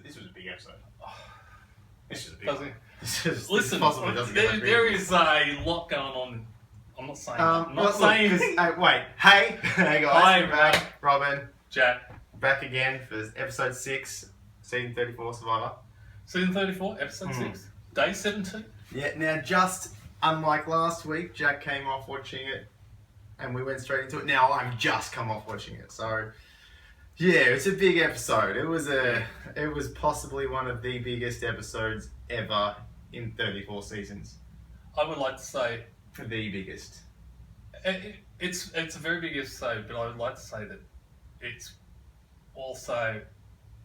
this was a big episode. This was a big Does one. it? Listen, possibly doesn't get much there bigger. is a lot going on. I'm not saying. Wait. Hey guys. Hi, we're back. Robin, Jack. back again for episode 6, season 34 Survivor. Season 34, episode 6, day 17. Yeah. Now, just unlike last week, Jack came off watching it, and we went straight into it. Now I've just come off watching it, so yeah, it's a big episode. It was possibly one of the biggest episodes ever in 34 seasons. I would like to say The biggest. it's a very big episode, but I would like to say that it's also,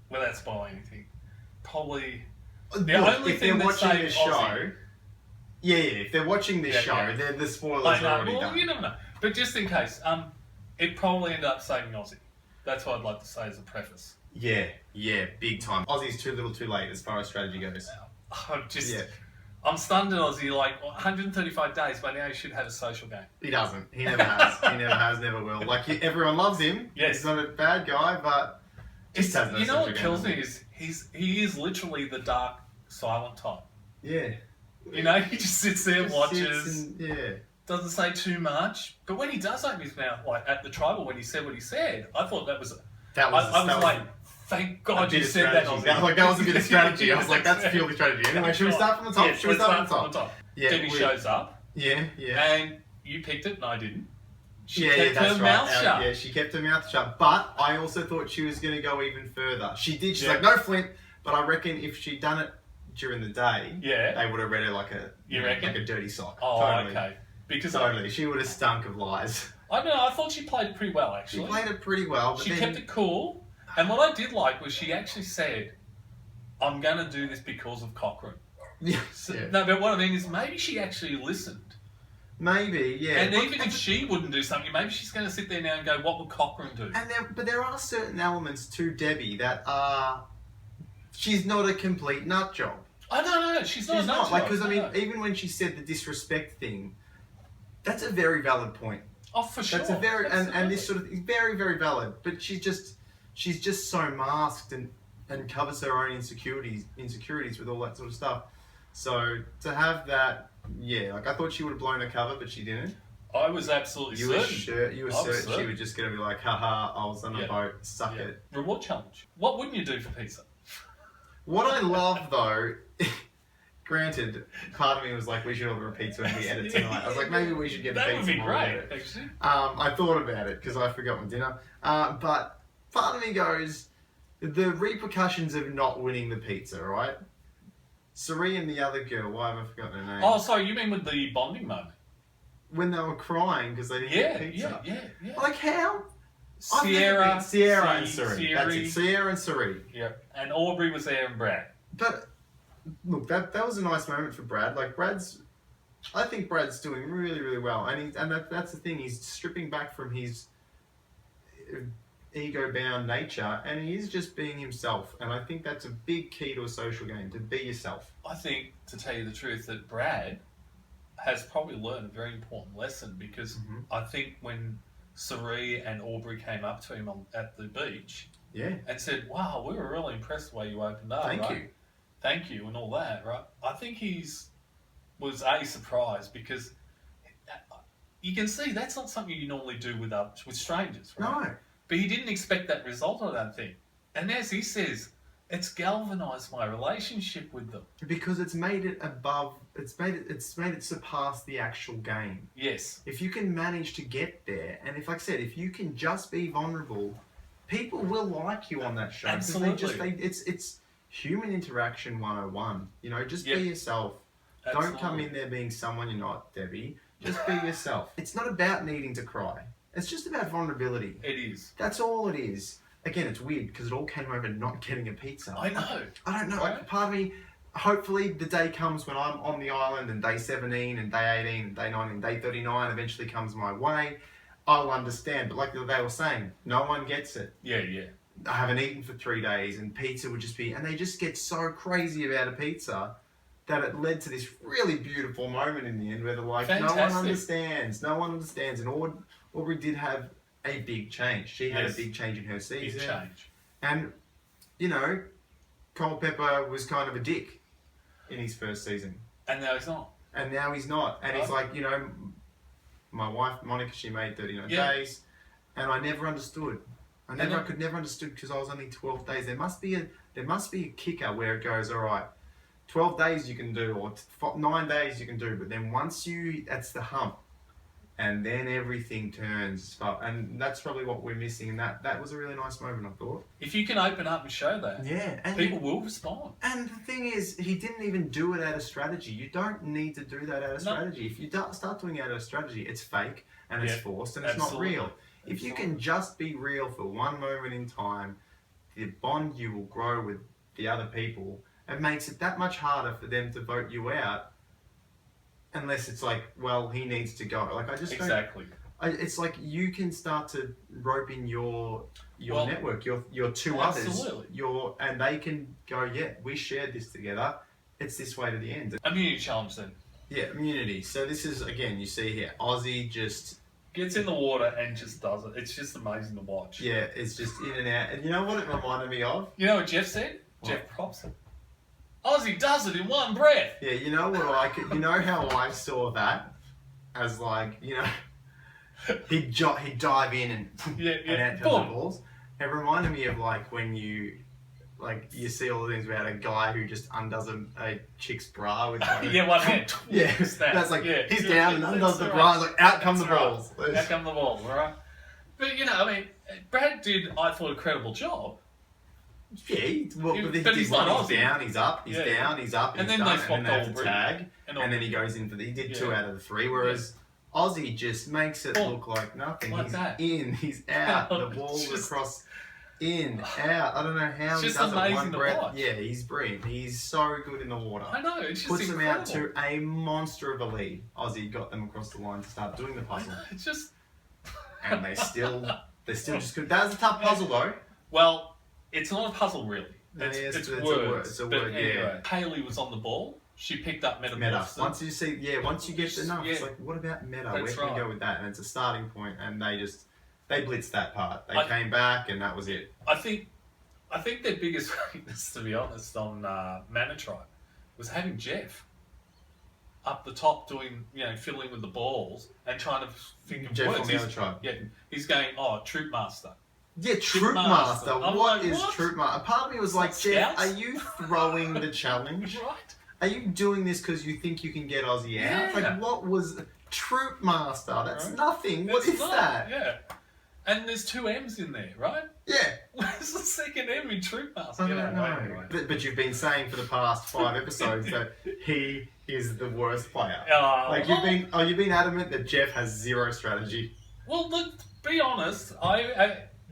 without spoiling anything, probably the only thing that watching saved this show. Aussie. Yeah, if they're watching this show, the spoilers are already done. You never know. But just in case, it probably ended up saving Aussie. That's what I'd like to say as a preface. Yeah, big time. Aussie's too little too late as far as strategy goes. I'm stunned at Aussie, like 135 days, by now he should have a social game. He doesn't. He never has. He never has, never will. Like, everyone loves him. Yes. He's not a bad guy, but just has no you know social what game, kills doesn't me is he is literally the dark, silent type. Yeah. You know, he just sits there, Just watches, sits and, doesn't say too much. But when he does open his mouth, like at the tribal, when he said what he said, I thought that was... I was like, thank God you said that. That was a bit of strategy. I was like, that's purely strategy. Anyway, should we start from the top? Yeah, Should we start from the top? Yeah, Debbie shows up. Yeah. And you picked it and I didn't. She Yeah, kept that's her right. mouth shut. Yeah, she kept her mouth shut. But I also thought she was going to go even further. She did. She's Yeah. like, no Flint. But I reckon if she'd done it during the day, Yeah. they would have read her like a reckon? like a dirty sock. Oh, totally. okay. Because Totally. She would have stunk of lies. I don't know, I thought she played it pretty well, actually. She played it pretty well. But She then, kept it cool. And what I did like was she actually said, I'm going to do this because of Cochrane. Yeah. So, Yeah. No, but what I mean is maybe she actually listened. Maybe, yeah. And even if she wouldn't do something, maybe she's going to sit there now and go, what would Cochrane do? But there are certain elements to Debbie that are... She's not a complete nut job. Oh, no, she's not. She's not. Like, because, I mean, no. even when she said the disrespect thing, that's a very valid point. Oh, for sure. That's a very... Absolutely. And this sort of... Very, very valid. But she's just so masked and covers her own insecurities with all that sort of stuff. So, to have that... Yeah, like, I thought she would have blown her cover, but she didn't. I was absolutely certain. You were certain she was just going to be like, haha, I was on a boat, suck it. Reward challenge. What wouldn't you do for pizza? What I love, though, granted, part of me was like, we should order a pizza when we edit tonight. I was like, maybe we should get a That pizza. would be while we great, edit. actually. I thought about it because I forgot my dinner. But part of me goes, the repercussions of not winning the pizza, right? Sari and the other girl, why have I forgotten her name? Oh, sorry, you mean with the bonding moment? When they were crying because they didn't get pizza. Yeah. Like, how? Sierra and Sari. That's it. Sierra and Sari. Yeah, and Aubrey was there and Brad. But look, that was a nice moment for Brad. Like, I think Brad's doing really, really well, and that's the thing. He's stripping back from his ego-bound nature, and he is just being himself. And I think that's a big key to a social game: to be yourself. I think, to tell you the truth, that Brad has probably learned a very important lesson because I think when Sari and Aubrey came up to him at the beach, and said, "Wow, we were really impressed the way you opened up. Thank you, and all that." Right? I think was surprised because you can see that's not something you normally do with strangers, right? No. But he didn't expect that result, I don't think. And as he says, it's galvanised my relationship with them. Because it's made it above. It's made it surpass the actual game. Yes. If you can manage to get there, and like I said, if you can just be vulnerable, people will like you on that show. Absolutely. It's human interaction 101. You know, just be yourself. Absolutely. Don't come in there being someone you're not, Debbie. Just be yourself. It's not about needing to cry. It's just about vulnerability. It is. That's all it is. Again, it's weird because it all came over not getting a pizza. I know. I don't know. Right? Like, part of me, hopefully the day comes when I'm on the island and day 17 and day 18 and day 19 and day 39 eventually comes my way. I'll understand. But like they were saying, no one gets it. Yeah. I haven't eaten for 3 days and pizza would just be... And they just get so crazy about a pizza that it led to this really beautiful moment in the end where they're like, Fantastic. no one understands. And Aubrey did have a big change. She had a big change in her season. Big change. And, you know, Culpepper was kind of a dick in his first season. And now he's not. And now he's not. And he's like, you know, my wife, Monica, she made 39 days. And I never understood. I could never understood because I was only 12 days. There must be a kicker where it goes, all right, 12 days you can do, or 9 days you can do, but then that's the hump. And then everything turns. And that's probably what we're missing. And that was a really nice moment, I thought. If you can open up and show that, and people will respond. And the thing is, he didn't even do it out of strategy. You don't need to do that out of strategy. If you start doing it out of strategy, it's fake and it's forced and it's not real. If you can just be real for one moment in time, the bond you will grow with the other people, it makes it that much harder for them to vote you out. Unless it's like, well, he needs to go. Like I just exactly. It's like you can start to rope in your network, your two others, and they can go, yeah, we shared this together. It's this way to the end. Immunity challenge then. Yeah, immunity. So this is again, you see here, Aussie just gets in the water and just does it. It's just amazing to watch. Yeah, it's just in and out. And you know what it reminded me of? You know what Jeff said? What? Jeff props it. Aussie does it in one breath. Yeah, you know what you know how I saw that as like, you know, he'd dive in and out the balls. It reminded me of like when you see all the things about a guy who just undoes a chick's bra with one hand. Yeah, that's like he's down and undoes the bra. Like out come the balls. Out come the balls, all right. But you know, I mean, Brad did, I thought, a credible job. Yeah, but he's not. He's down, he's up, he's down, he's up, and then they have to tag, and then he goes in for he did 2 out of the 3, whereas Aussie just makes it look like nothing. Like he's that. In, he's out, the ball's across, in, out. I don't know how he does it. One breath. Yeah, he's brilliant. He's so good in the water. I know, it's just puts incredible. them out to a monster of a lead. Aussie got them across the line to start doing the puzzle. It's just, and they're still just good. That was a tough puzzle though. Well. It's not a puzzle, really. It's words. It's a but word, anyway, Haley was on the ball. She picked up meta. Once you get enough, it's like, what about meta? Where can we go with that? And it's a starting point, and they blitzed that part. They came back, and that was it. I think their biggest weakness, to be honest, on Mana Tribe was having Jeff up the top doing, fiddling with the balls and trying to think of Jeff words. On the other tribe. Yeah, he's going, Troop Master. Yeah, Troop Master. What is Troop Master? Part of me was like, Jeff, are you throwing the challenge? Right. Are you doing this because you think you can get Aussie out? Yeah. Like, what was Troop Master? That's nothing. What is that? Yeah. And there's 2 M's in there, right? Yeah. Where's the second M in Troop Master? I don't know. Anyway. But you've been saying for the past 5 episodes that he is the worst player. You've been adamant that Jeff has 0 strategy. Well, look, be honest.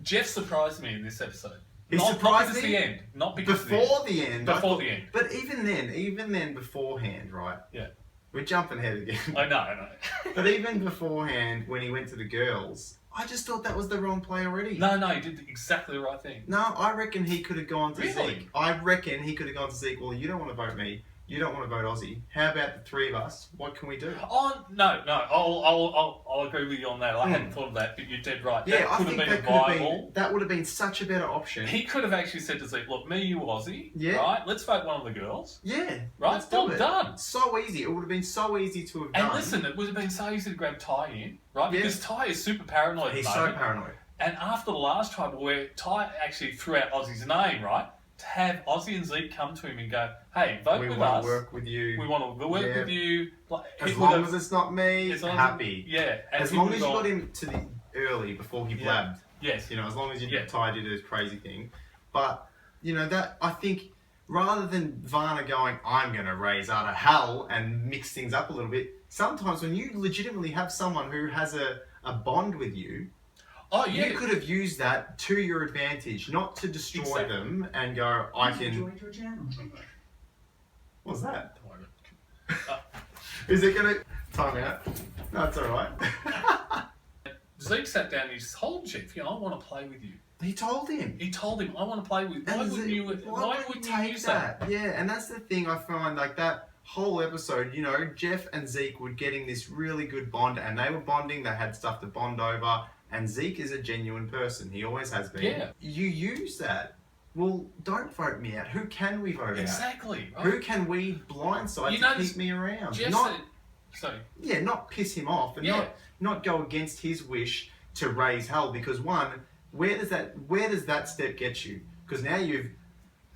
Jeff surprised me in this episode. Surprised me? The end. Not because before the end. Before the end. But even then, beforehand, right? Yeah. We're jumping ahead again. I know. But even beforehand, when he went to the girls, I just thought that was the wrong play already. No, he did exactly the right thing. No, I reckon he could have gone to Really? Zeke. I reckon he could have gone to Zeke. Well, you don't want to vote me. You don't want to vote Aussie. How about the 3 of us? What can we do? Oh no! I'll agree with you on that. I hadn't thought of that, but you're dead right. Yeah, that I could think have been that viable. That would have been such a better option. He could have actually said to Zeke, "Look, me, you, Aussie. Yeah. Right? Let's vote one of the girls. Yeah. Right? Well done. So easy. It would have been so easy to have done. And listen, it would have been so easy to grab Ty in, right? Because Ty is super paranoid. He's so paranoid. And after the last tribal, where Ty actually threw out Aussie's name, right? To have Aussie and Zeke come to him and go, hey, vote with us. We want to work with you. We want to work with you. Like, as long as it's not me, happy. Yeah. As long as you got him to the early before he blabbed. Yes. As long as Ty did his crazy thing. But, that, I think, rather than Varna going, I'm going to raise out of hell and mix things up a little bit, sometimes when you legitimately have someone who has a bond with you, you could have used that to your advantage, not to destroy them and go, I can... Enjoyed your channel. What's that? Is it going to... Time out. No, it's alright. Zeke sat down and he told Jeff, I want to play with you. He told him. I want to play with you. Why wouldn't you use that? Yeah, and that's the thing I find, like that whole episode, Jeff and Zeke were getting this really good bond, and they were bonding, they had stuff to bond over. And Zeke is a genuine person. He always has been. Yeah. You use that well, don't vote me out. Who can we vote out? Exactly. Right? Who can we blindside to keep me around? Jeff Not piss him off and not go against his wish to raise hell. Because one, where does that step get you? Because now you've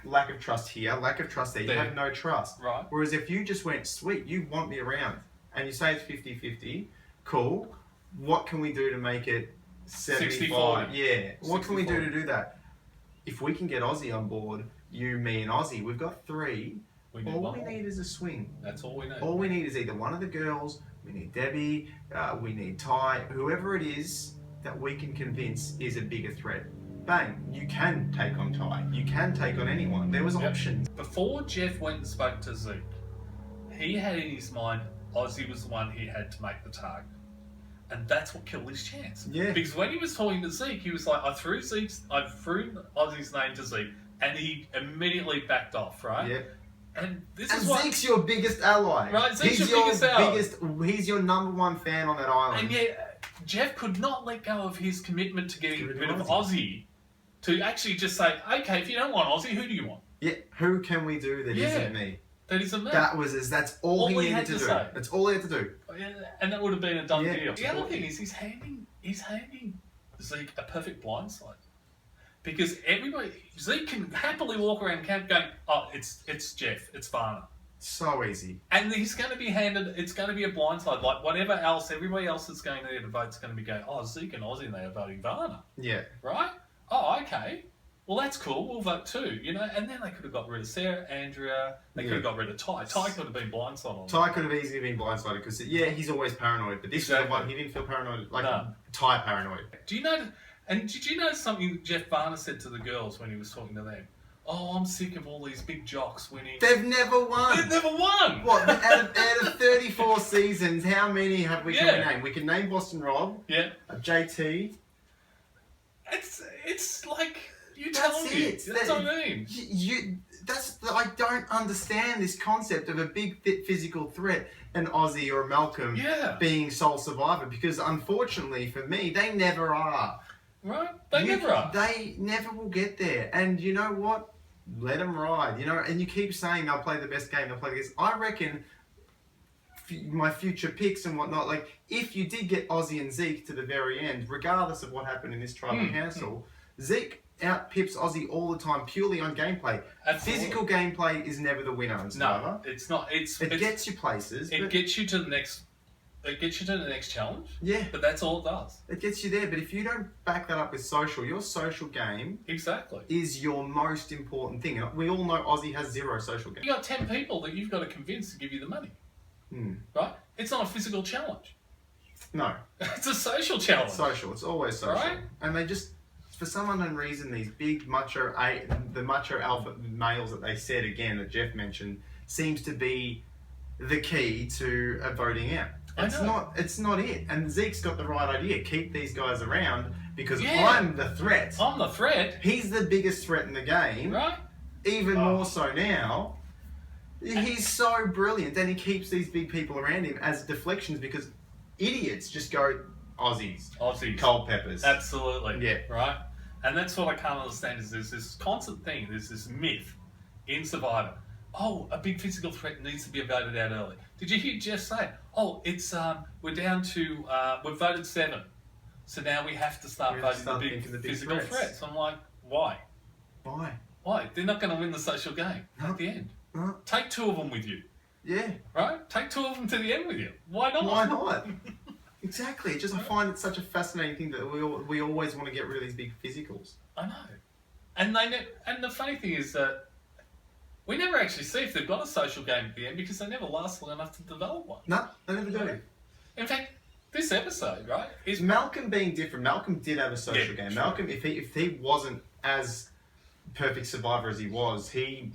lack of trust here, lack of trust there. You have no trust. Right. Whereas if you just went, sweet, you want me around, and you say it's 50-50, cool. What can we do to make it 75? 60-40. Yeah. What can we do to do that? If we can get Aussie on board, you, me, and Aussie, we've got 3. All we need is a swing. That's all we need. All we need is either one of the girls, we need Debbie, we need Ty, whoever it is that we can convince is a bigger threat. Bang, you can take on Ty. You can take on anyone. There was options. Before Jeff went and spoke to Zeke, he had in his mind Aussie was the one he had to make the target. And that's what killed his chance. Yeah. Because when he was talking to Zeke, he was like, I threw Aussie's name to Zeke, and he immediately backed off, right? Yeah. And Zeke's your biggest ally. Right, Zeke's your biggest ally. He's your number 1 fan on that island. And yet, Jeff could not let go of his commitment to getting rid of Aussie. To actually just say, okay, if you don't want Aussie, who do you want? Yeah, who can we do that isn't me? That isn't me. That's all he needed to do. That's all he had to do. And that would have been a done deal. The other thing is he's handing Zeke a perfect blindside. Because Zeke can happily walk around camp going, oh, it's Jeff, it's Varner. So easy. And he's going to be it's going to be a blindside. Like whatever else, everybody else that's going there to vote's going to be going, oh, Zeke and Aussie, and they are voting Varner. Yeah. Right? Oh, okay. Well, that's cool. We'll vote too, you know. And then they could have got rid of Sarah, Andrea. They could have got rid of Ty. Ty could have been blindsided. Ty could have easily been blindsided because he's always paranoid. But this is the one he didn't feel paranoid, Ty paranoid. Do you know? And did you notice something Jeff Varner said to the girls when he was talking to them? Oh, I'm sick of all these big jocks winning. They've never won. They've never won. What? Out of 34 seasons, how many have we can we name? We can name Boston Rob. Yeah. JT. It's like you tell me. That's what I mean. I don't understand this concept of a big, fit, physical threat, an Aussie or a Malcolm being sole survivor, because unfortunately for me, they never are. Right? They never are. They never will get there. And you know what? Let them ride. You know, and you keep saying they'll play the best game. They'll play this. I reckon my future picks and whatnot, like if you did get Aussie and Zeke to the very end, regardless of what happened in this tribal council, Zeke out-pips Aussie all the time purely on gameplay. Absolutely. Physical gameplay is never the winner in Survivor. No, it's not. It gets you places. It gets you to the next. It gets you to the next challenge. Yeah. But that's all it does. It gets you there, but if you don't back that up with social, your social game is your most important thing. And we all know Aussie has 0 social game. You got 10 people that you've got to convince to give you the money. Right? It's not a physical challenge. No. It's a social challenge. Social. It's always social. Right? And they just, for some unknown reason, these big macho alpha males that they said again, that Jeff mentioned, seems to be the key to voting out. It's not it. And Zeke's got the right idea. Keep these guys around because I'm the threat. I'm the threat. He's the biggest threat in the game. Right? Even more so now. He's so brilliant, and he keeps these big people around him as deflections because idiots just go Aussies, cold peppers. Absolutely. Yeah. Right? And that's what I can't understand is there's this constant thing, there's this myth in Survivor. Oh, a big physical threat needs to be voted out early. Did you hear Jeff say, oh, it's we're down to, we've voted 7. So now we have to start voting the big physical threats. I'm like, why? Why? They're not going to win the social game at the end. No. Take 2 of them with you. Yeah. Right? Take 2 of them to the end with you. Why not? Why not? Exactly. I find it such a fascinating thing that we always want to get rid of these big physicals. I know. And the funny thing is that we never actually see if they've got a social game at the end because they never last long enough to develop one. No, they never do. In fact, this episode, right, is Malcolm being different. Malcolm did have a social game. Sure. Malcolm, if he wasn't as perfect survivor as he was, he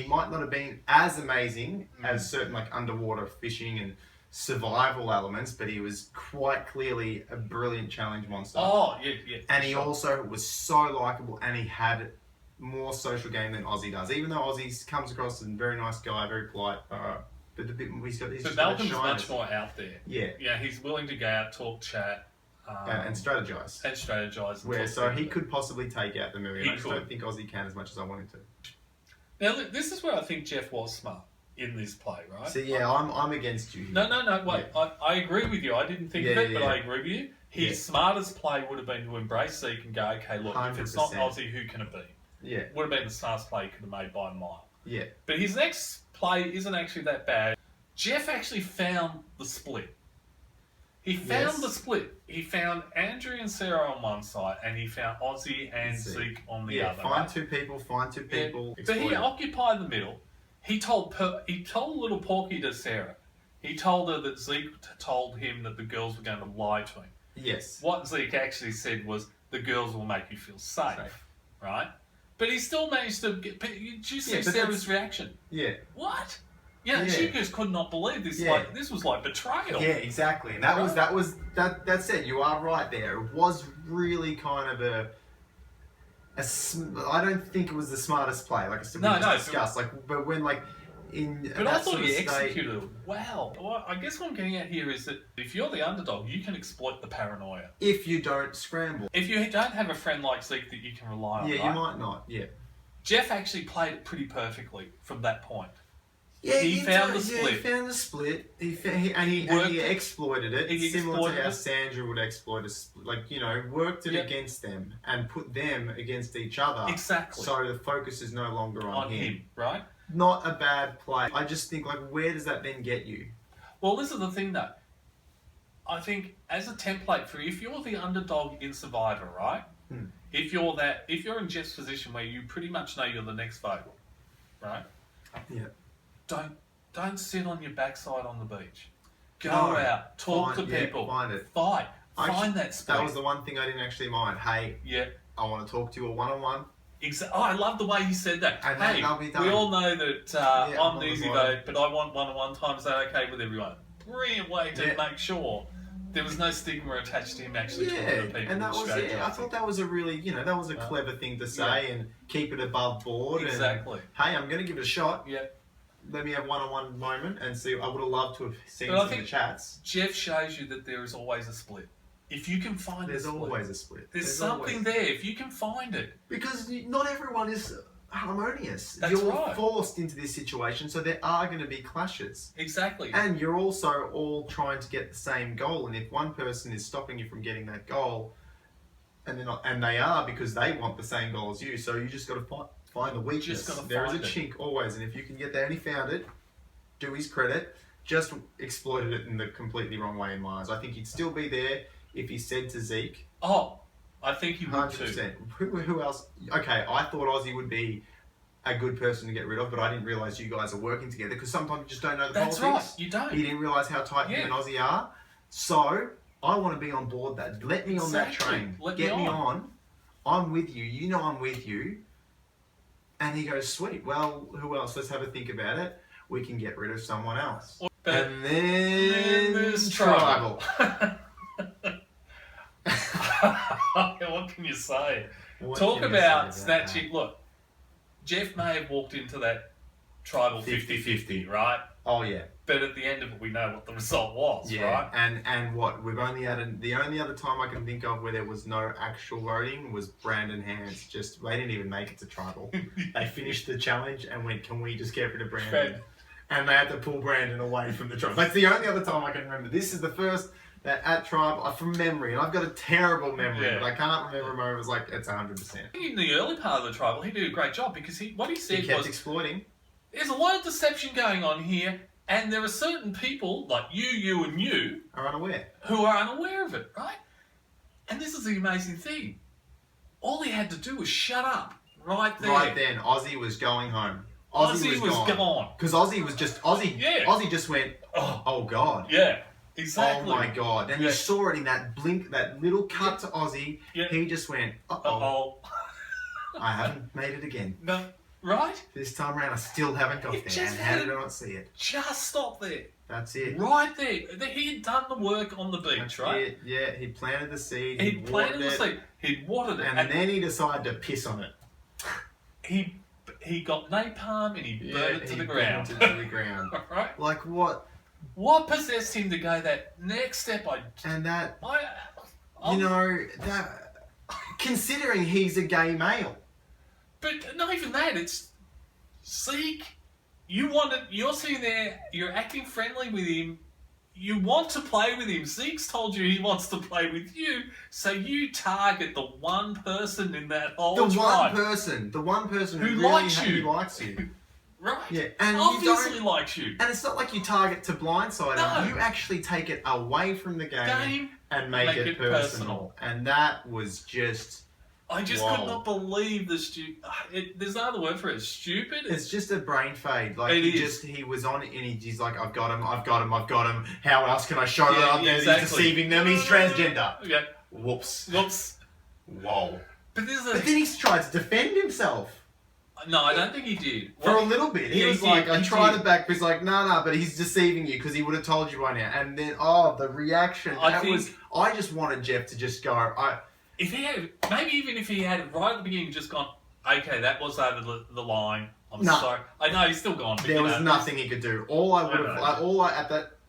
might not have been as amazing as certain like underwater fishing and survival elements, but he was quite clearly a brilliant challenge monster. Oh, yeah. And he also was so likable, and he had more social game than Aussie does. Even though Aussie comes across as a very nice guy, very polite, but he's Malcolm's much more out there. Yeah. Yeah, he's willing to go out, talk, chat. and strategize. So he could possibly take out the million. I just don't think Ozzy can as much as I want him to. Now, this is where I think Jeff was smart in this play, right? So, yeah, I'm against you here. No, wait. Yeah. I agree with you. I didn't think of it, but I agree with you. His smartest play would have been to embrace Zeke and go, okay, look, 100%. If it's not Ozzy, who can it be? Yeah. Would have been the smartest play he could have made by a mile. Yeah. But his next play isn't actually that bad. Jeff actually found the split. He found the split. He found Andrew and Sarah on one side, and he found Ozzy and Zeke on the other. Find two people. But he occupied the middle. He told little Porky to Sarah. He told her that Zeke told him that the girls were going to lie to him. Yes. What Zeke actually said was, the girls will make you feel safe. Right? But he still managed to get... Did you see Sarah's reaction? Yeah. What? Yeah, she just could not believe this. Yeah. Like, this was like betrayal. Yeah, exactly. And that's it. You are right there. It was really kind of I don't think it was the smartest play. Like we just discussed. But when But I thought he executed it well. I guess what I'm getting at here is that if you're the underdog, you can exploit the paranoia. If you don't scramble. If you don't have a friend like Zeke that you can rely on. Yeah, you might not. Yeah. Jeff actually played it pretty perfectly from that point. Yeah, he found the split. He found the split. He exploited it. Similar to how Sandra would exploit a split. Worked it against them and put them against each other. Exactly. So the focus is no longer on him. Right? Not a bad play. I just think, where does that then get you? Well, this is the thing, though. I think as a template for if you're the underdog in Survivor, right? If you're in Jeff's position where you pretty much know you're the next vote, right? Yeah. Don't sit on your backside on the beach. Go out, talk to people, find it, fight, find that space. That was the one thing I didn't actually mind. Hey, I want to talk to you a one-on-one. Exactly. Oh, I love the way he said that. And hey, we all know that I'm the easy vote, but I want one-on-one time. Is that okay with everyone? Brilliant way to make sure there was no stigma attached to him actually talking to people. And that was I thought that was a really, that was a clever thing to say and keep it above board. Exactly. And, hey, I'm going to give it a shot. Yeah. Let me have one-on-one moment and see. I would have loved to have seen some of the chats. Jeff shows you that there is always a split. If you can find there's always a split. There's something there. If you can find it. Because not everyone is harmonious. That's You're forced into this situation, so there are going to be clashes. Exactly. And you're also all trying to get the same goal. And if one person is stopping you from getting that goal, and they're not, and they are because they want the same goal as you, so you just got to find the weakness. There is a chink always, and if you can get there, and he found it, do his credit, just exploited it in the completely wrong way in my eyes. I think he'd still be there if he said to Zeke. Oh, I think he would 100%. too. Who else? Okay, I thought Ozzy would be a good person to get rid of, but I didn't realise you guys are working together because sometimes you just don't know the politics. That's right, you don't. He didn't realise how tight you and Ozzy are. So, I want to be on board that. Let me on that train. Get me on. I'm with you. You know I'm with you. And he goes, sweet. Well, who else? Let's have a think about it. We can get rid of someone else. And then there's tribal. What can you say? Talk about snatching. Look, Jeff may have walked into that tribal 50-50, right? Oh, yeah. But at the end of it, we know what the result was, right? And what we've only had the only other time I can think of where there was no actual voting was Brandon Hans. Just they didn't even make it to tribal. They finished the challenge and went, "Can we just get rid of Brandon?" And they had to pull Brandon away from the tribal. That's the only other time I can remember. This is the first that at tribal from memory, and I've got a terrible memory, but I can't remember a moment. It was like it's 100%. In the early part of the tribal, he did a great job because what he said he kept exploiting. There's a lot of deception going on here. And there are certain people, like you and you... are unaware. Who are unaware of it, right? And this is the amazing thing. All he had to do was shut up right there. Right then, Ozzy was going home. Ozzy was gone. Because Ozzy was just... Ozzy just went, oh God. Yeah, exactly. Oh my God. And you saw it in that blink, that little cut to Ozzy. Yeah. He just went, uh-oh. I haven't made it again. No. Right? This time around, I still haven't got there. And how did I not see it? Just stop there. That's it. Right there. He had done the work on the beach, That's right? It. Yeah, he planted the seed. He planted the seed. He'd watered it. And then he decided to piss on it. He got napalm and he burned it to the ground. Burnt it to the ground. Right? Like what? What possessed him to go that next step? You know, that considering he's a gay male. But not even that, it's Zeke. You're sitting there, you're acting friendly with him, you want to play with him. Zeke's told you he wants to play with you, so you target the one person in that whole tribe. The one person who really likes you. Right. Yeah, and obviously likes you. And it's not like you target to blindside him. You actually take it away from the game and make it personal. And that was just... I just could not believe the there's no other word for it. Stupid. It's just a brain fade. Like he was on it and he's like, I've got him. How else can I show that up there? Exactly. He's deceiving them. He's transgender. Yeah. Whoops. Whoa. But then he tried to defend himself. No, I don't think he did. For a little bit. He was like, I tried it back, but he's like, no, but he's deceiving you because he would have told you by now. And then, the reaction. I just wanted Jeff to just go, if he had, maybe even if he had right at the beginning just gone, okay, that was over the line. I'm sorry. I know he's still gone. There was nothing he could do.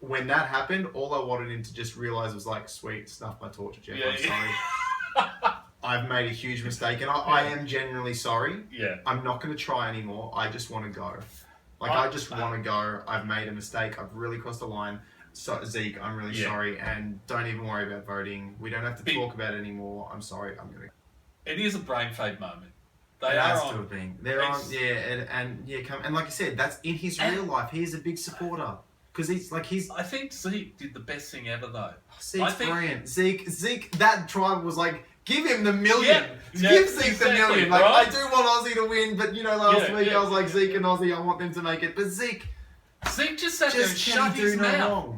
When that happened, all I wanted him to just realise was like, sweet, snuff my torch, Jeff. I'm sorry. I've made a huge mistake, and I am genuinely sorry. Yeah. I'm not going to try anymore. I just want to go. I just want to go. I've made a mistake. I've really crossed the line. So, Zeke, I'm really sorry, and don't even worry about voting. We don't have to talk about it anymore. I'm sorry. I'm going to... It is a brain fade moment. They're and like you said, that's in his real life. He's a big supporter. Because I think Zeke did the best thing ever, though. Zeke's brilliant. Zeke, that tribe was like... Give him the million. Give Zeke the million. Like, right? I do want Aussie to win, but last week I was like, Zeke and Aussie, I want them to make it. But Zeke just sat there and shut his mouth.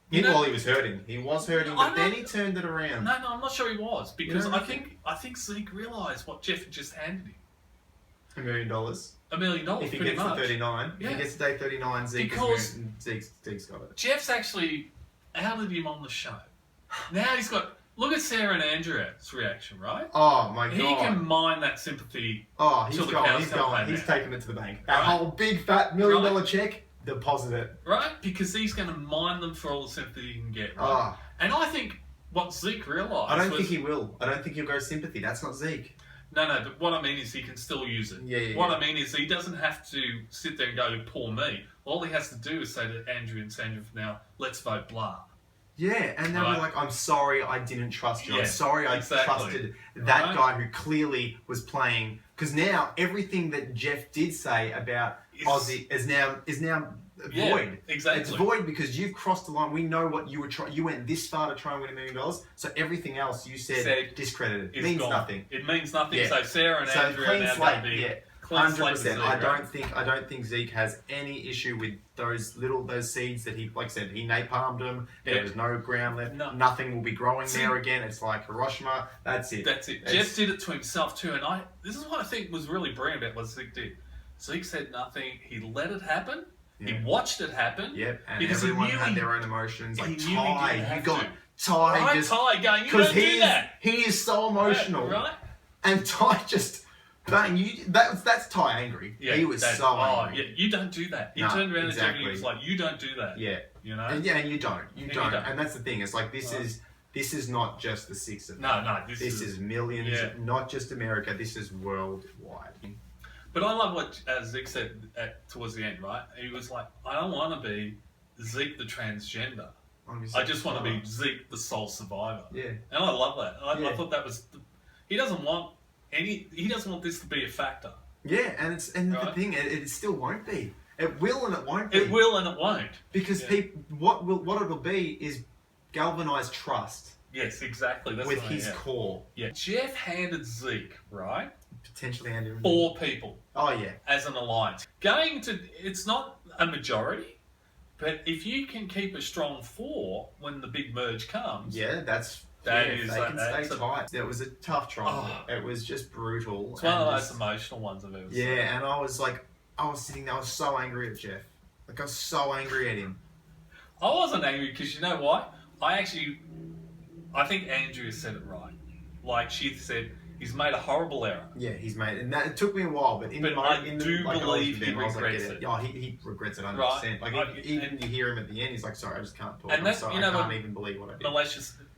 He was hurting. He was hurting, but then he turned it around. No, I'm not sure he was because I think Zeke realised what Jeff had just handed him. $1 million. $1 million. If he gets to 39, if he gets to day 39, Zeke's got it. Jeff's actually outed him on the show. Now he's got. Look at Sarah and Andrea's reaction, right? Oh my god! He can mine that sympathy. Oh, he's going. He's taking it to the bank. That whole big fat $1 million check, deposit it. Right, because he's going to mine them for all the sympathy he can get. Right? And I think what Zeke realised. I don't think he will. I don't think he'll go sympathy. That's not Zeke. No, but what I mean is he can still use it. Yeah. What I mean is he doesn't have to sit there and go, poor me. All he has to do is say to Andrew and Sandra for now, let's vote blah. Yeah, and they were like, I'm sorry I didn't trust you. I'm sorry I trusted that guy who clearly was playing. Because now everything that Jeff did say about Aussie is now void. Yeah, exactly. It's void because you've crossed the line. We know what you were trying. You went this far to try and win $1 million. So everything else you said discredited. It means nothing. It means nothing. Yeah. So Sarah and Andrew are now going to be... 100%. I don't think Zeke has any issue with those seeds that he, like I said, he napalmed them. There was no ground left. No. Nothing will be growing there again. It's like Hiroshima. That's it. Jeff did it to himself too, and this is what I think was really brilliant about what Zeke did. Zeke said nothing. He let it happen. Yeah. He watched it happen. Yep. And everyone had their own emotions. Like Ty, you got Ty going. You don't do that. He is so emotional. Right. And Ty just. That's Ty angry. Yeah, he was so angry. Yeah, you don't do that. He turned around and he was like, "You don't do that." Yeah, you know. And you don't. And that's the thing. It's like this is not just the 6 of them. No. This is millions. Yeah. Not just America. This is worldwide. But I love what Zeke said towards the end. Right? He was like, "I don't want to be Zeke the transgender. I just want to be Zeke the sole survivor." Yeah. And I love that. I thought that was. He doesn't want this to be a factor. Yeah, and the thing, it still won't be. It will and it won't be. It will and it won't. Because what it'll be is galvanized trust. Yes, exactly. That's with his core. Yeah. Jeff handed Zeke, right? Potentially handed 4 people. Oh yeah. As an alliance. It's not a majority, but if you can keep a strong 4 when the big merge comes. Yeah, they can stay tight. It was a tough trial. It was just brutal. It's one of the most emotional ones I've ever seen. Yeah, and I was sitting there, I was so angry at Jeff. Like, I was so angry at him. I wasn't angry because you know what? I think Andrea said it right. Like, she said, he's made a horrible error. Yeah, he's made it. And it took me a while, but I do believe he regrets it. Oh, he regrets it 100%. Right. Like, even you hear him at the end, he's like, sorry, I just can't talk. And I can't even believe what I did.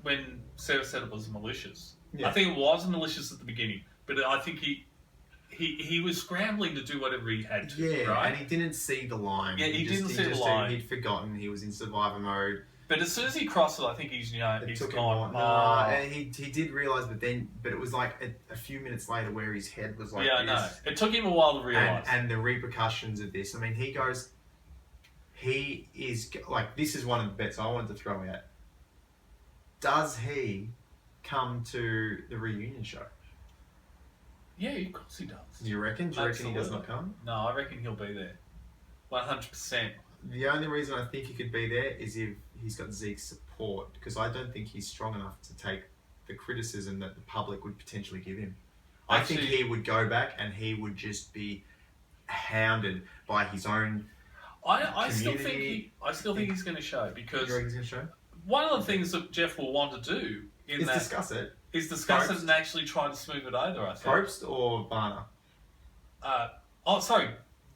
when Sarah said it was malicious. Yeah. I think it was malicious at the beginning, but I think he was scrambling to do whatever he had to. Yeah, right? And he didn't see the line. Yeah, he didn't see the line. He'd forgotten he was in survivor mode. But as soon as he crossed it, I think he's gone. And he did realise, but it was like a few minutes later where his head was like. Yeah, I know. It took him a while to realise. And the repercussions of this. I mean, he is like, this is one of the bets I wanted to throw out. Does he come to the reunion show? Yeah, of course he does. Do you reckon? Do you reckon he does not come? No, I reckon he'll be there. 100%. The only reason I think he could be there is if he's got Zeke's support, because I don't think he's strong enough to take the criticism that the public would potentially give him. I think he would go back and he would just be hounded by his own. I still think he's going to show, because you reckon he's going to show? One of the things that Jeff will want to do is discuss it. Is discuss it and actually try to smooth it over. I think. Probst or Varner?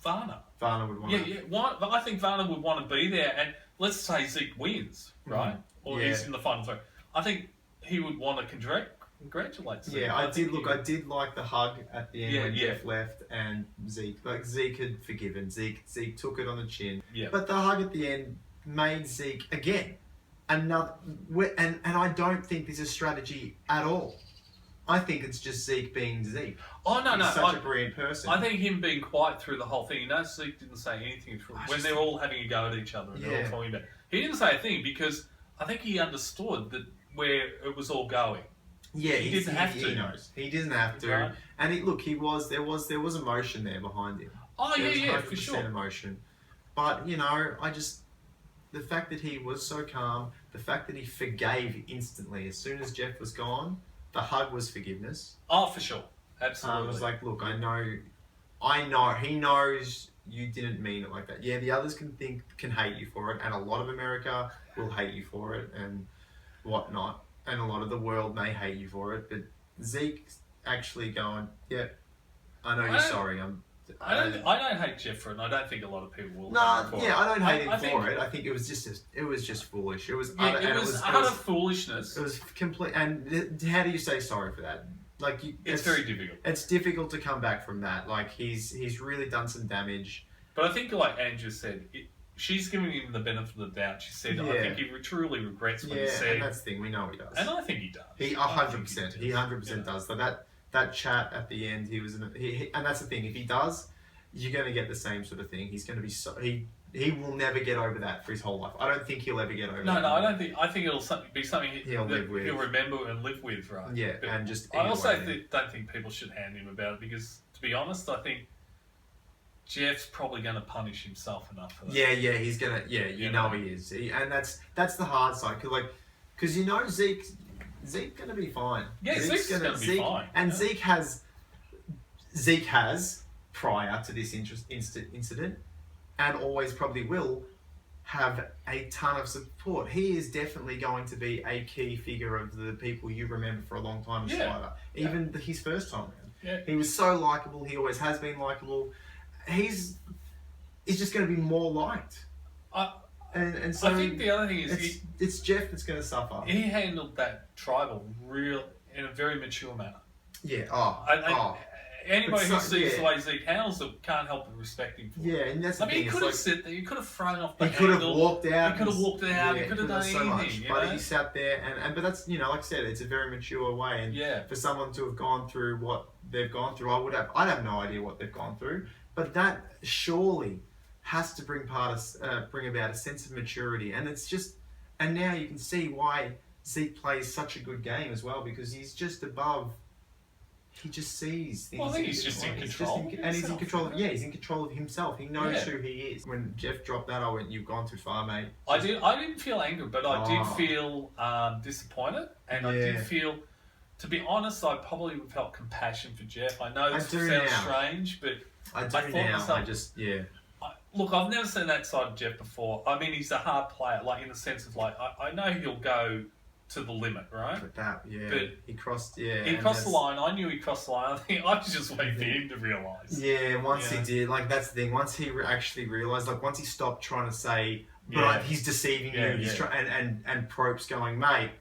Varner. Varner would want. Yeah. I think Varner would want to be there, and let's say Zeke wins, right? Or he's in the final three. I think he would want to congratulate Zeke. Yeah, I did like the hug at the end when Jeff left and Zeke. Like, Zeke had forgiven. Zeke took it on the chin. Yeah. But the hug at the end made Zeke again another. And I don't think this is strategy at all. I think it's just Zeke being Zeke. Oh, no. He's such a brilliant person. I think him being quiet through the whole thing. You know, Zeke didn't say anything when they're all having a go at each other and they're all talking about it. He didn't say a thing because I think he understood that where it was all going. Yeah, he didn't have to. He knows. He didn't have to. Right. And there was emotion there behind him. Oh, yeah, for sure. Emotion. But, the fact that he was so calm, the fact that he forgave instantly as soon as Jeff was gone, the hug was forgiveness. Oh, for sure. Absolutely. It was like, look, I know, he knows you didn't mean it like that. Yeah, the others can hate you for it, and a lot of America will hate you for it and whatnot, and a lot of the world may hate you for it, but Zeke's actually going, yeah, I know you're sorry. I don't hate Jeff for it, and I don't think a lot of people will. I don't hate him for it. I think it was just foolish. It was utter foolishness. It was complete. And how do you say sorry for that? Like, it's very difficult. It's difficult to come back from that. Like, he's really done some damage. But I think, like Andrew said, she's giving him the benefit of the doubt. She said, I think he truly regrets what he said. And that's the thing. We know he does. And I think he does. He 100%. He 100% does. So that chat at the end, and that's the thing. If he does, you're going to get the same sort of thing. He's going to be he will never get over that for his whole life. I don't think he'll ever get over that. No, I don't think. I think it'll be something he'll remember and live with, right? Yeah, but and just. I also don't think people should hand him about it because, to be honest, I think Jeff's probably going to punish himself enough for that. Yeah, he's gonna. Yeah, you know he is, and that's the hard side, because Zeke's gonna be fine. Yeah, Zeke's gonna be fine, and Zeke has prior to this incident, and always probably will have a ton of support. He is definitely going to be a key figure of the people you remember for a long time as Survivor. Even his first time around. Yeah. He was so likable. He always has been likable. He's just going to be more liked. And so I think the other thing is it's Jeff that's going to suffer. He handled that tribal in a very mature manner. Yeah. Anybody who sees the way Zeke handles it can't help but respect him for it. Yeah, and that's the thing. He could have sit there. He could have thrown off the handle. He could have walked out. He could have walked out. He could have done anything. But he sat there, but that's, like I said, it's a very mature way. And for someone to have gone through what they've gone through, I'd have no idea what they've gone through. But that surely has to bring about a sense of maturity. And it's just, and now you can see why Zeke plays such a good game as well, because he's just above. He just sees things. Well, I think he's just in control. He's in control. He's in control of himself. He knows who he is. When Jeff dropped that, I went, "You've gone too far, mate." I didn't feel angry, but I did feel disappointed, and I did feel, to be honest, I probably felt compassion for Jeff. I know this sounds strange, but I do now. Look, I've never seen that side of Jeff before. I mean, he's a hard player, like in the sense of like I know he'll go to the limit, right? But he crossed the line. I knew he crossed the line. I think I was just waiting for him to realise. Yeah, once he did, like that's the thing. Once he actually realised, like once he stopped trying to say, but he's deceiving you. He's and Prope's going, mate.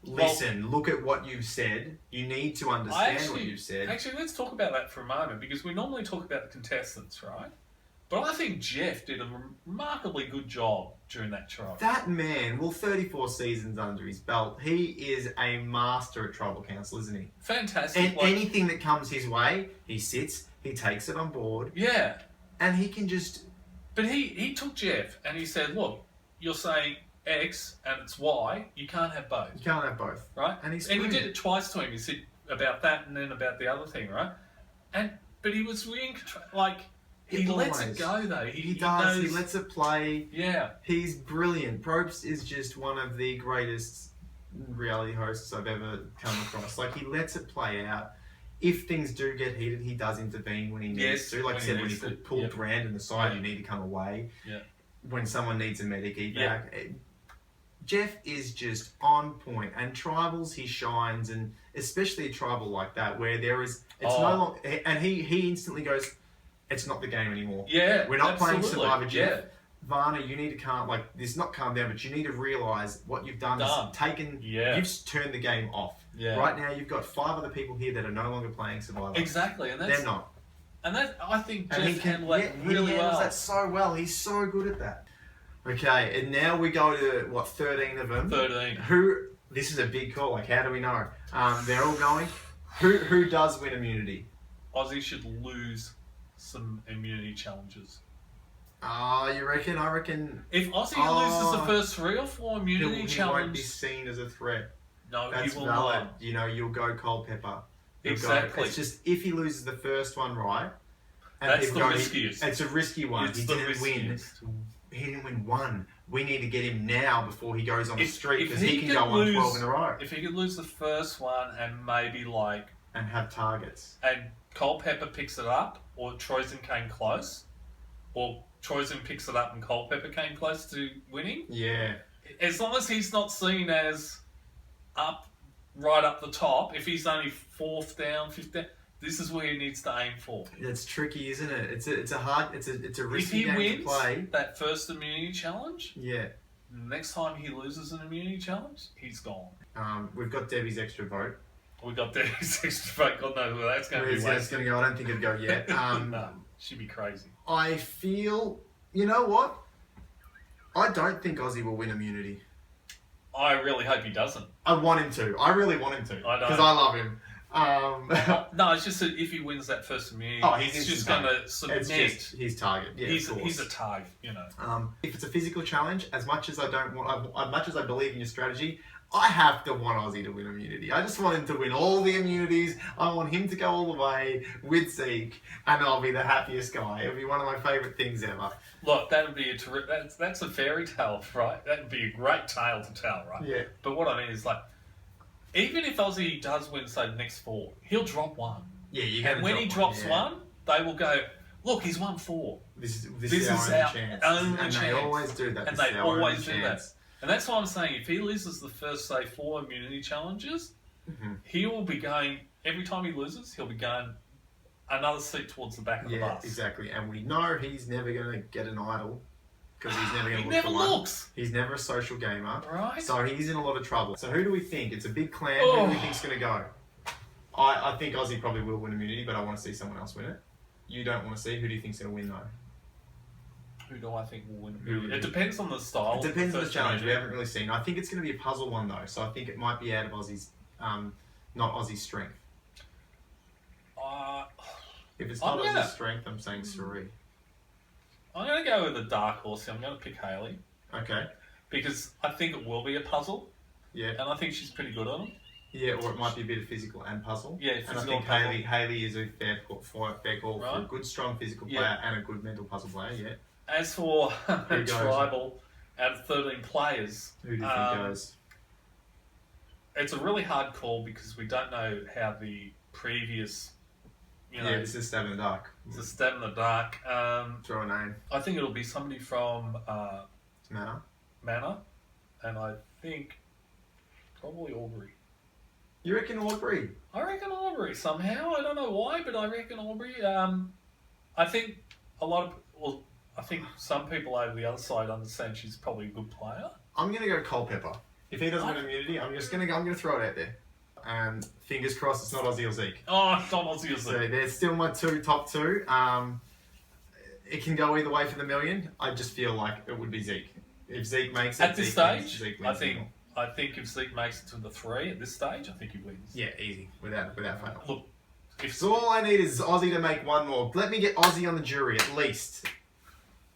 listen, look at what you've said. You need to understand what you've said. Actually, let's talk about that for a moment, because we normally talk about the contestants, right? But I think Jeff did a remarkably good job during that trial. That man, 34 seasons under his belt, he is a master at tribal council, isn't he? Fantastic. And anything that comes his way, he sits, he takes it on board. Yeah. And he can just... But he took Jeff and he said, look, you're saying X and it's Y, you can't have both. You can't have both. Right? And he did it twice to him. He said about that and then about the other thing, right? But he was really in control. Like... He lets it go, though. He does. He lets it play. Yeah. He's brilliant. Probst is just one of the greatest reality hosts I've ever come across. Like, he lets it play out. If things do get heated, he does intervene when he needs to. Like I said, when he pulled Brandon aside, you need to come away. Yeah. When someone needs a medic evac. Jeff is just on point. And tribals, he shines. And especially a tribal like that, where there is... It's no longer... And he instantly goes... It's not the game anymore. Yeah, we're not playing Survivor, Jeff. Yeah. Varna, you need to calm, not calm down, but you need to realise what you've done is taken, you've turned the game off. Yeah. Right now, you've got 5 other people here that are no longer playing Survivor. Exactly, and they're not. And that, I think Jeff handled that really he well. handles that so well. He's so good at that. Okay, and now we go to, 13 of them? 13. This is a big call, how do we know? They're all going. Who does win immunity? Aussie should lose some immunity challenges. You reckon? I reckon... If Aussie loses the first 3 or 4 immunity challenges... He won't be seen as a threat. No, that's he will valid. not. You'll go cold pepper. Exactly. It's just, if he loses the first one right... And that's the riskiest. It's a risky one. He didn't win. He didn't win 1. We need to get him now before he goes on the street, because he can go on 12 in a row. If he could lose the first one and maybe and have targets. And Cold Pepper picks it up, or Troyzen came close, or Troyzen picks it up and Cold Pepper came close to winning. Yeah. As long as he's not seen as right up the top, if he's only 4th down, 5th down, this is where he needs to aim for. It's tricky, isn't it? It's a risky game to play. If he wins that first immunity challenge, the next time he loses an immunity challenge, he's gone. We've got Debbie's extra vote. We got Debbie's extra vote. God knows where that's going to be. Where's that's going to go? I don't think it'll go yet. No, she'd be crazy. I feel... You know what? I don't think Aussie will win immunity. I really hope he doesn't. I want him to. I really want him to. I know. Because I love him. No, it's just that if he wins that first immunity, he's just going to submit. It's just his target. Yeah, he's a target, If it's a physical challenge, as much as I believe in your strategy, I have to want Aussie to win immunity. I just want him to win all the immunities. I want him to go all the way with Zeke, and I'll be the happiest guy. It'll be one of my favourite things ever. Look, that would be that's a fairy tale, right? That would be a great tale to tell, right? Yeah. But what I mean is, even if Aussie does win, say, the next 4, he'll drop 1. Yeah, you're going to. And when he drops 1, they will go, look, he's won 4. This is our only chance. They always do that. And they always do that. And that's why I'm saying, if he loses the first, say, 4 immunity challenges, he will be going, every time he loses, he'll be going another seat towards the back of the bus. Yeah, exactly. And we know he's never going to get an idol, because he's never going to look for one. He's never a social gamer. Right. So he's in a lot of trouble. So who do we think? It's a big clan. Who do we think's going to go? I think Aussie probably will win immunity, but I want to see someone else win it. You don't want to see? Who do you think's going to win, though? Who do I think will win? It depends on the style. It depends on the challenge. We haven't really seen. I think it's going to be a puzzle one, though. So I think it might be out of Aussie's, not Aussie's strength. If it's not Aussie's strength, I'm saying Suri. I'm going to go with a dark horse. I'm going to pick Hayley. Okay. Because I think it will be a puzzle. Yeah. And I think she's pretty good on them. Yeah, or it might be a bit of physical and puzzle. Yeah, physical and I think Hayley is a fair call for a good, strong physical player and a good mental puzzle player, yeah. As for tribal, out of 13 players... Who do you think goes? It's a really hard call because we don't know how the previous... this is a stab in the dark. It's a stab in the dark. Throw a name. I think it'll be somebody from... Manor. And I think probably Aubrey. You reckon Aubrey? I reckon Aubrey somehow. I don't know why, but I reckon Aubrey. I think I think some people over the other side understand she's probably a good player. I'm going to go Culpepper. If he doesn't win immunity, I'm gonna throw it out there. And fingers crossed it's not Ozzy or Zeke. Oh, it's not Ozzy or Zeke. So they're still my top two. It can go either way for the million. I just feel like it would be Zeke. If Zeke makes it, at this stage, Zeke I wins think if Zeke makes it to the 3 at this stage, I think he wins. Yeah, easy, without fail. Look, So all I need is Ozzy to make one more. Let me get Ozzy on the jury at least.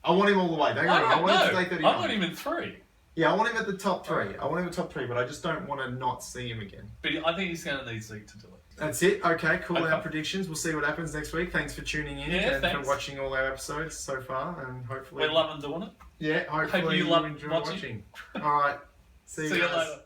I want him all the way. Don't get me wrong. I want him to stay 39. I want him in 3. Yeah, I want him at the top 3. I want him at top 3, but I just don't want to not see him again. But I think he's going to need Zeke to do it. That's it. Okay, cool. Okay. Our predictions. We'll see what happens next week. Thanks for tuning in and for watching all our episodes so far, and hopefully we're loving doing it. Yeah, hopefully you love enjoy watching. All right. See you guys. Later.